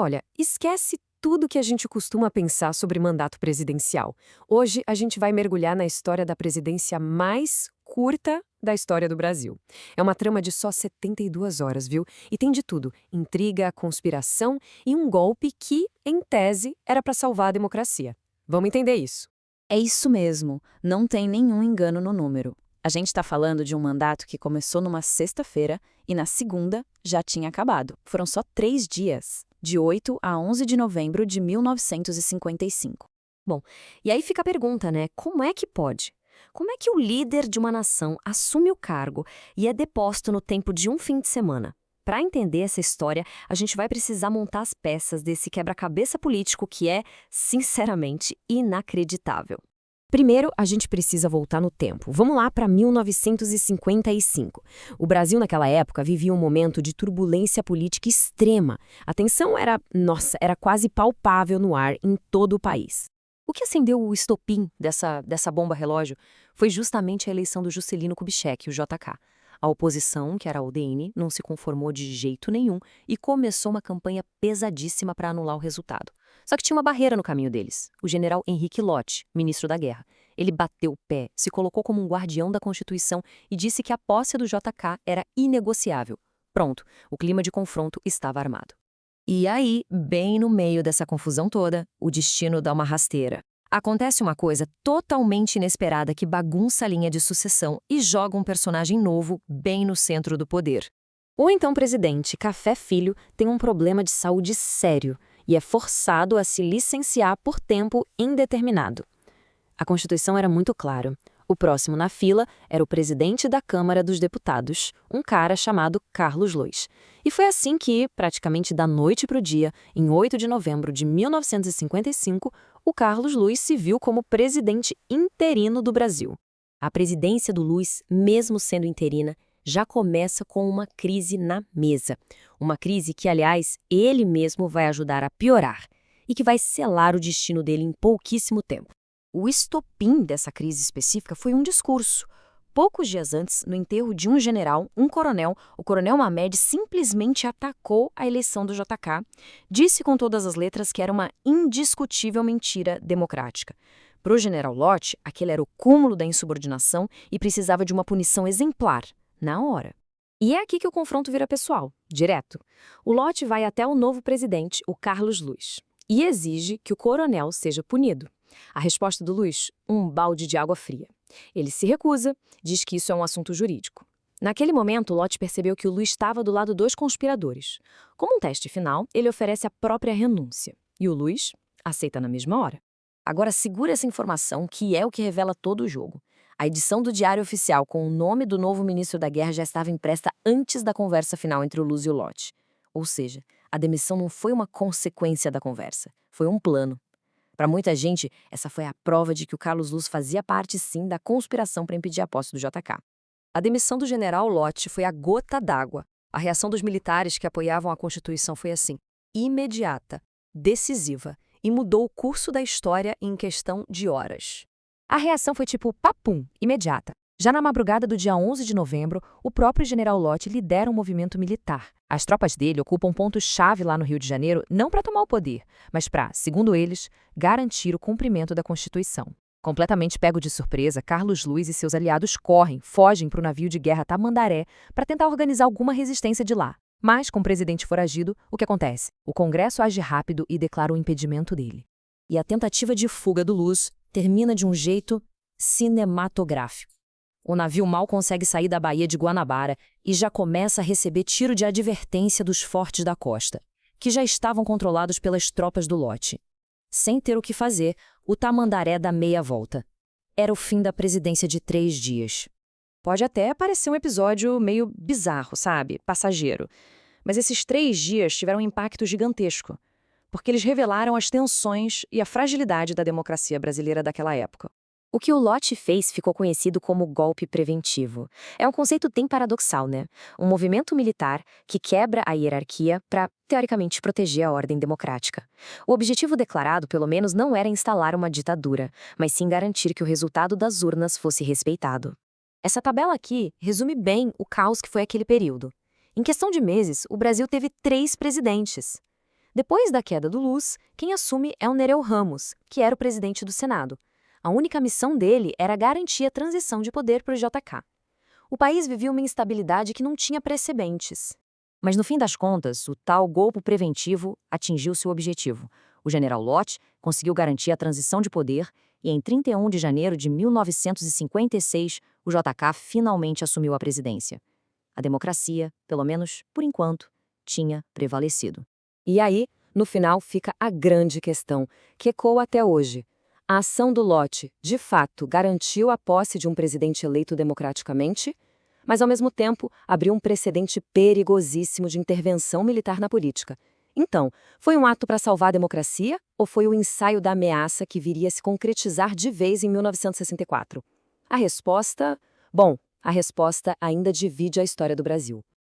Olha, esquece tudo que a gente costuma pensar sobre mandato presidencial. Hoje a gente vai mergulhar na história da presidência mais curta da história do Brasil. É uma trama de só 72 horas, viu? E tem de tudo: intriga, conspiração e um golpe que, em tese, era para salvar a democracia. Vamos entender isso. É isso mesmo, não tem nenhum engano no número. A gente está falando de um mandato que começou numa sexta-feira e na segunda já tinha acabado. Foram só 3 dias, de 8 a 11 de novembro de 1955. Bom, e aí fica a pergunta, né? Como é que pode? Como é que o líder de uma nação assume o cargo e é deposto no tempo de um fim de semana? Para entender essa história, a gente vai precisar montar as peças desse quebra-cabeça político que é, sinceramente, inacreditável. Primeiro, a gente precisa voltar no tempo. Vamos lá para 1955. O Brasil, naquela época, vivia um momento de turbulência política extrema. A tensão era quase palpável no ar em todo o país. O que acendeu o estopim dessa bomba relógio foi justamente a eleição do Juscelino Kubitschek, o JK. A oposição, que era a UDN, não se conformou de jeito nenhum e começou uma campanha pesadíssima para anular o resultado. Só que tinha uma barreira no caminho deles: o general Henrique Lott, ministro da Guerra. Ele bateu o pé, se colocou como um guardião da Constituição e disse que a posse do JK era inegociável. Pronto, o clima de confronto estava armado. E aí, bem no meio dessa confusão toda, o destino dá uma rasteira. Acontece uma coisa totalmente inesperada que bagunça a linha de sucessão e joga um personagem novo bem no centro do poder. O então presidente Café Filho tem um problema de saúde sério e é forçado a se licenciar por tempo indeterminado. A Constituição era muito clara. O próximo na fila era o presidente da Câmara dos Deputados, um cara chamado Carlos Luiz. E foi assim que, praticamente da noite para o dia, em 8 de novembro de 1955, o Carlos Luiz se viu como presidente interino do Brasil. A presidência do Luiz, mesmo sendo interina, já começa com uma crise na mesa. Uma crise que, aliás, ele mesmo vai ajudar a piorar e que vai selar o destino dele em pouquíssimo tempo. O estopim dessa crise específica foi um discurso. Poucos dias antes, no enterro de um general, um coronel, o coronel Mamed simplesmente atacou a eleição do JK. Disse com todas as letras que era uma indiscutível mentira democrática. Para o general Lott, aquele era o cúmulo da insubordinação e precisava de uma punição exemplar, na hora. E é aqui que o confronto vira pessoal, direto. O Lott vai até o novo presidente, o Carlos Luiz, e exige que o coronel seja punido. A resposta do Luiz? Um balde de água fria. Ele se recusa, diz que isso é um assunto jurídico. Naquele momento, Lott percebeu que o Luiz estava do lado dos conspiradores. Como um teste final, ele oferece a própria renúncia. E o Luiz aceita na mesma hora. Agora segura essa informação, que é o que revela todo o jogo. A edição do Diário Oficial com o nome do novo ministro da Guerra já estava impressa antes da conversa final entre o Luiz e o Lott. Ou seja, a demissão não foi uma consequência da conversa, foi um plano. Para muita gente, essa foi a prova de que o Carlos Luiz fazia parte, sim, da conspiração para impedir a posse do JK. A demissão do general Lott foi a gota d'água. A reação dos militares que apoiavam a Constituição foi assim: imediata, decisiva, e mudou o curso da história em questão de horas. A reação foi tipo papum, imediata. Já na madrugada do dia 11 de novembro, o próprio general Lott lidera um movimento militar. As tropas dele ocupam pontos-chave lá no Rio de Janeiro não para tomar o poder, mas para, segundo eles, garantir o cumprimento da Constituição. Completamente pego de surpresa, Carlos Luiz e seus aliados fogem para o navio de guerra Tamandaré para tentar organizar alguma resistência de lá. Mas, com o presidente foragido, o que acontece? O Congresso age rápido e declara o impedimento dele. E a tentativa de fuga do Luiz termina de um jeito cinematográfico. O navio mal consegue sair da Baía de Guanabara e já começa a receber tiro de advertência dos fortes da costa, que já estavam controlados pelas tropas do Lott. Sem ter o que fazer, o Tamandaré dá meia volta. Era o fim da presidência de 3 dias. Pode até parecer um episódio meio bizarro, sabe? Passageiro. Mas esses 3 dias tiveram um impacto gigantesco, porque eles revelaram as tensões e a fragilidade da democracia brasileira daquela época. O que o Lott fez ficou conhecido como golpe preventivo. É um conceito bem paradoxal, né? Um movimento militar que quebra a hierarquia para, teoricamente, proteger a ordem democrática. O objetivo declarado, pelo menos, não era instalar uma ditadura, mas sim garantir que o resultado das urnas fosse respeitado. Essa tabela aqui resume bem o caos que foi aquele período. Em questão de meses, o Brasil teve 3 presidentes. Depois da queda do Luz, quem assume é o Nereu Ramos, que era o presidente do Senado. A única missão dele era garantir a transição de poder para o JK. O país vivia uma instabilidade que não tinha precedentes. Mas no fim das contas, o tal golpe preventivo atingiu seu objetivo. O general Lott conseguiu garantir a transição de poder e em 31 de janeiro de 1956, o JK finalmente assumiu a presidência. A democracia, pelo menos por enquanto, tinha prevalecido. E aí, no final, fica a grande questão, que ecoa até hoje. A ação do Lott, de fato, garantiu a posse de um presidente eleito democraticamente, mas, ao mesmo tempo, abriu um precedente perigosíssimo de intervenção militar na política. Então, foi um ato para salvar a democracia ou foi o ensaio da ameaça que viria a se concretizar de vez em 1964? A resposta? Bom, a resposta ainda divide a história do Brasil.